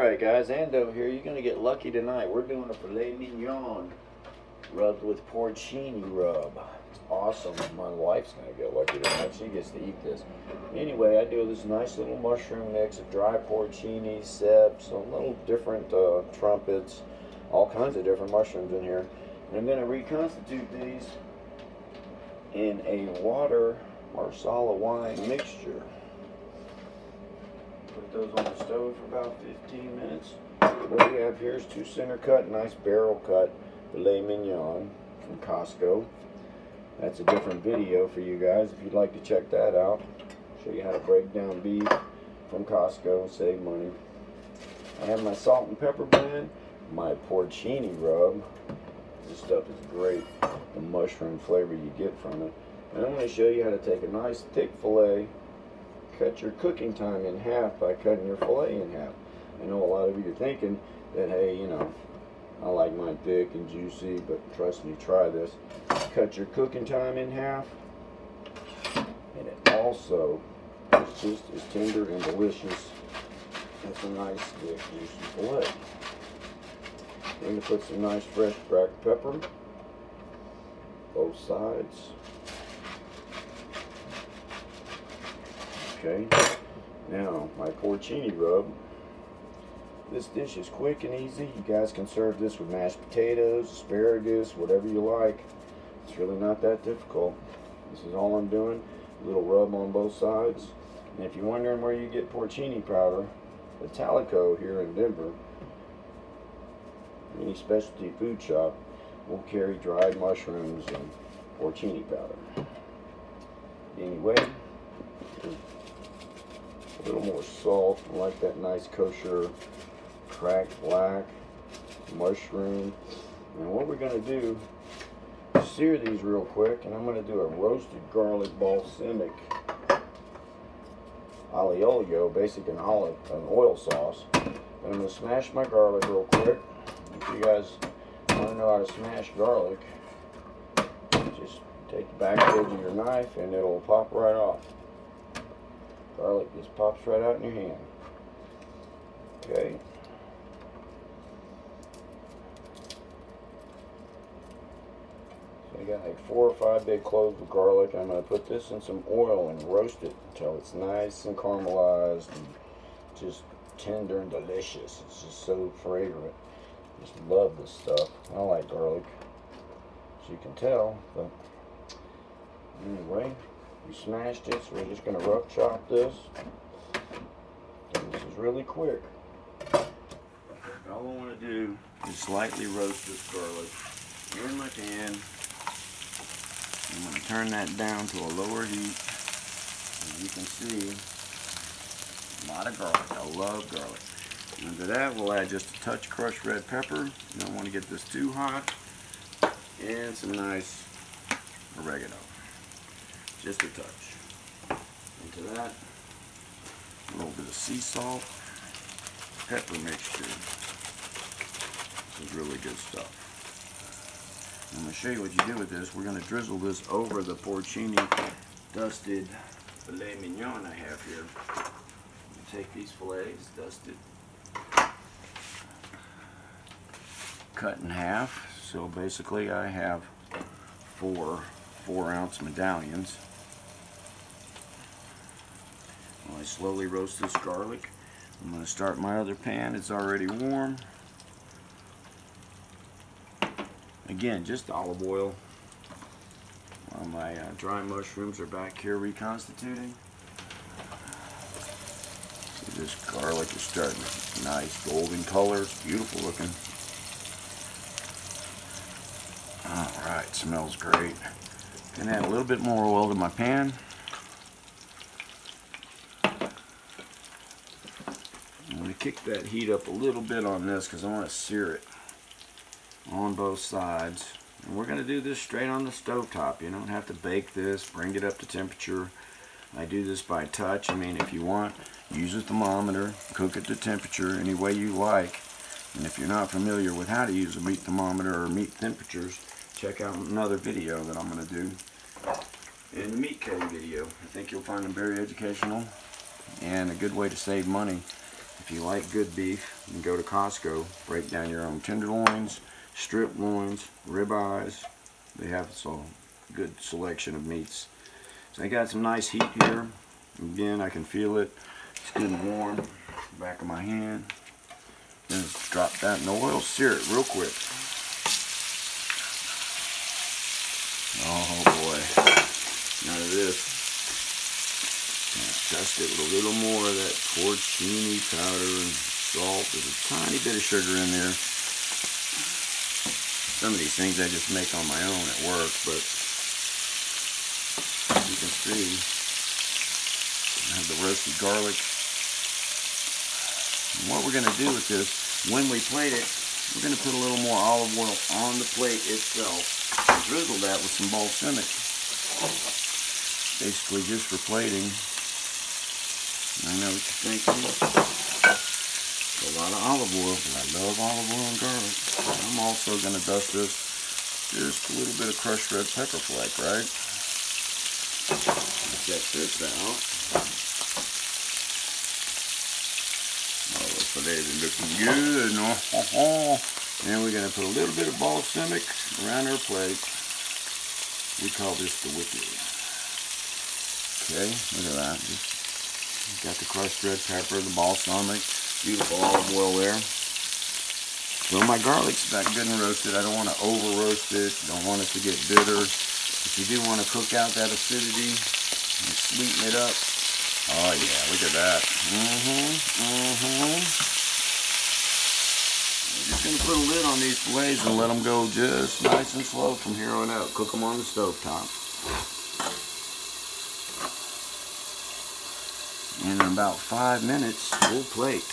Alright guys, Ando here. You're going to get lucky tonight. We're doing a filet mignon rubbed with porcini rub. It's awesome. My wife's going to get lucky tonight. She gets to eat this. Anyway, I do this nice little mushroom mix of dry porcini, ceps, a little different trumpets, all kinds of different mushrooms in here. And I'm going to reconstitute these in a water marsala wine mixture. Put those on the stove for about 15 minutes. What we have here is 2 center cut, nice barrel cut filet mignon from Costco. That's a different video for you guys if you'd like to check that out. Show you how to break down beef from Costco and save money. I have my salt and pepper blend, my porcini rub. This stuff is great, the mushroom flavor you get from it. And I'm going to show you how to take a nice thick filet, cut your cooking time in half by cutting your filet in half. I know a lot of you are thinking that, hey, you know, I like mine thick and juicy, but trust me, try this. Cut your cooking time in half, and it also is just as tender and delicious as a nice thick juicy filet. I'm going to put some nice fresh cracked pepper, both sides. Okay, now my porcini rub. This dish is quick and easy. You guys can serve this with mashed potatoes, asparagus, whatever you like. It's really not that difficult. This is all I'm doing. A little rub on both sides. And if you're wondering where you get porcini powder, the Talico here in Denver, any specialty food shop will carry dried mushrooms and porcini powder. Anyway, a little more salt. I like that nice kosher cracked black mushroom. And what we're going to do is sear these real quick, and I'm going to do a roasted garlic balsamic aglio olio, basic an oil sauce. And I'm going to smash my garlic real quick. If you guys want to know how to smash garlic, just take the back edge of your knife and it'll pop right off. Garlic just pops right out in your hand. Okay. So I got like 4 or 5 big cloves of garlic. I'm going to put this in some oil and roast it until it's nice and caramelized and just tender and delicious. It's just so fragrant. Just love this stuff. I like garlic, as you can tell. But anyway, we smashed it, so we're just going to rough chop this. And this is really quick. All I want to do is slightly roast this garlic in my pan. I'm going to turn that down to a lower heat. As you can see, a lot of garlic. I love garlic. And to that, we'll add just a touch crushed red pepper. You don't want to get this too hot. And some nice oregano. Just a touch. Into that, a little bit of sea salt, pepper mixture. This is really good stuff. I'm going to show you what you do with this. We're going to drizzle this over the porcini dusted filet mignon I have here. Take these fillets, dusted, cut in half. So basically I have 4 4-ounce medallions. I slowly roast this garlic. I'm going to start my other pan. It's already warm. Again, just olive oil. While my dry mushrooms are back here reconstituting. See, this garlic is starting to nice golden color. It's beautiful looking. Alright, smells great. Gonna add a little bit more oil to my pan. I'm going to kick that heat up a little bit on this because I want to sear it on both sides. And we're going to do this straight on the stove top. You don't have to bake this, bring it up to temperature. I do this by touch. I mean, if you want, use a thermometer, cook it to temperature any way you like. And if you're not familiar with how to use a meat thermometer or meat temperatures, check out another video that I'm going to do in the meat cutting video. I think you'll find them very educational and a good way to save money if you like good beef. You can go to Costco, break down your own tenderloins, strip loins, ribeyes. They have a good selection of meats. So I got some nice heat here. Again, I can feel it. It's getting warm. Back of my hand. Then drop that in the oil. Sear it real quick. Oh boy. Now this. Dust it with a little more of that porcini powder and salt. There's a tiny bit of sugar in there. Some of these things I just make on my own at work, but you can see I have the roasted garlic. And what we're going to do with this, when we plate it, we're going to put a little more olive oil on the plate itself and drizzle that with some balsamic. Basically just for plating. I know what you're thinking. A lot of olive oil, but I love olive oil and garlic. I'm also going to dust this just a little bit of crushed red pepper flake, right? Check this out. Oh, the filet is looking good. And we're going to put a little bit of balsamic around our plate. We call this the wicked. Okay, look at that. Just got the crushed red pepper, the balsamic. Beautiful olive oil there. So my garlic's about good and roasted. I don't want to over roast it. Don't want it to get bitter. But you do want to cook out that acidity and sweeten it up. Oh yeah, look at that. I'm just going to put a lid on these fillets and let them go just nice and slow from here on out. Cook them on the stove top. And in about 5 minutes, we'll plate.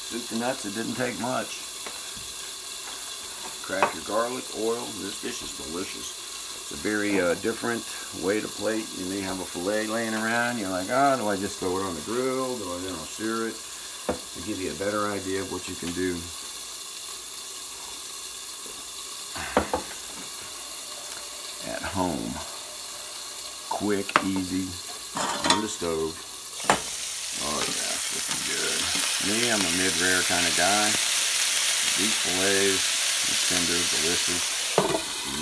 Soup to nuts, it didn't take much. Crack your garlic, oil. This dish is delicious. It's a very different way to plate. You may have a filet laying around. You're like, oh, do I just throw it on the grill? Do I then I'll sear it? To give you a better idea of what you can do. At home. Quick, easy. On the stove. Oh yeah, it's looking good. Me, I'm a mid-rare kind of guy. These fillets are tender, delicious.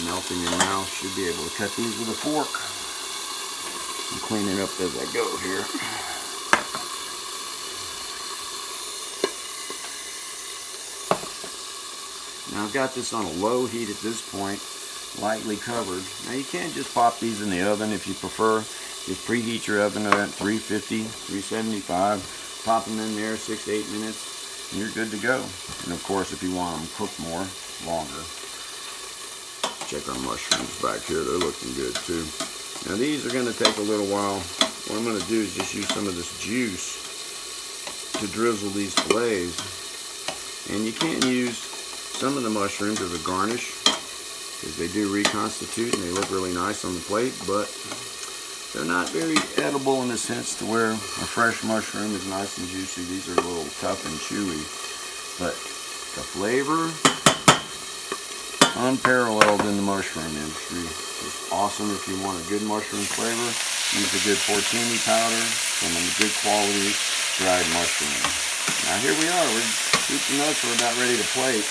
Melt in your mouth. Should be able to cut these with a fork. I'm cleaning up as I go here. Now I've got this on a low heat at this point, lightly covered. Now you can't just pop these in the oven if you prefer. Just preheat your oven at 350, 375. Pop them in there 6 to 8 minutes, and you're good to go. And of course, if you want them cooked more, longer. Check our mushrooms back here. They're looking good too. Now these are going to take a little while. What I'm going to do is just use some of this juice to drizzle these fillets. And you can use some of the mushrooms as a garnish, because they do reconstitute and they look really nice on the plate, but they're not very edible in the sense to where a fresh mushroom is nice and juicy. These are a little tough and chewy, but the flavor, unparalleled in the mushroom industry. It's awesome if you want a good mushroom flavor. Use a good porcini powder from a good quality dried mushroom. Now here we are. Soup to nuts are about ready to plate.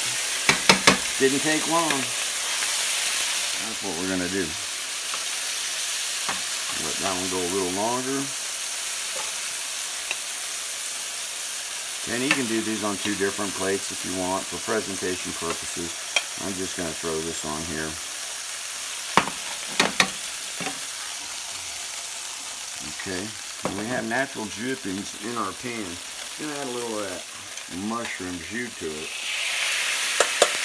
Didn't take long. That's what we're going to do. Let that one go a little longer. And you can do these on 2 different plates if you want for presentation purposes. I'm just going to throw this on here. Okay, and we have natural drippings in our pan. Going to add a little of that mushroom jus to it.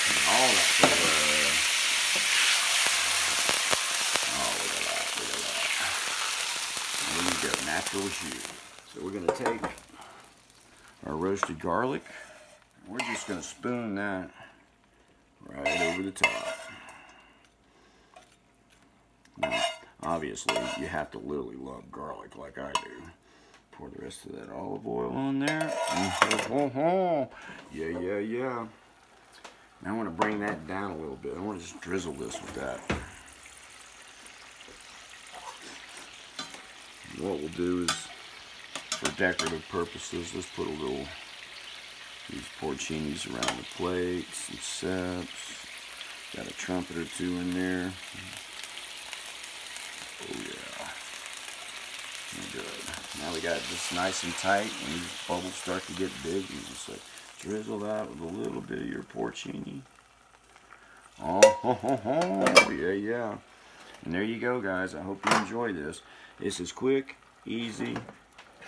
And all that flavor. There you go, natural jus. So we're going to take our roasted garlic. And we're just going to spoon that right over the top. Now, obviously, you have to literally love garlic like I do. Pour the rest of that olive oil on there. Yeah. Now I want to bring that down a little bit. I want to just drizzle this with that. What we'll do is, for decorative purposes, let's put a little These porcinis around the plate, some seps. Got a trumpet or two in there. Oh yeah. Good. Now we got this nice and tight. When these bubbles start to get big, you just like drizzle that with a little bit of your porcini. Oh, ho, ho, ho. Yeah, yeah. And there you go, guys. I hope you enjoy this. This is quick, easy.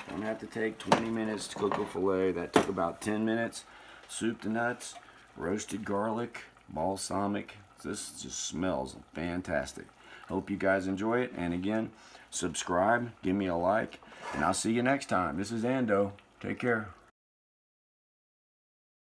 Don't have to take 20 minutes to cook a filet. That took about 10 minutes. Soup to nuts, roasted garlic, balsamic. This just smells fantastic. Hope you guys enjoy it. And again, subscribe, give me a like, and I'll see you next time. This is Ando. Take care.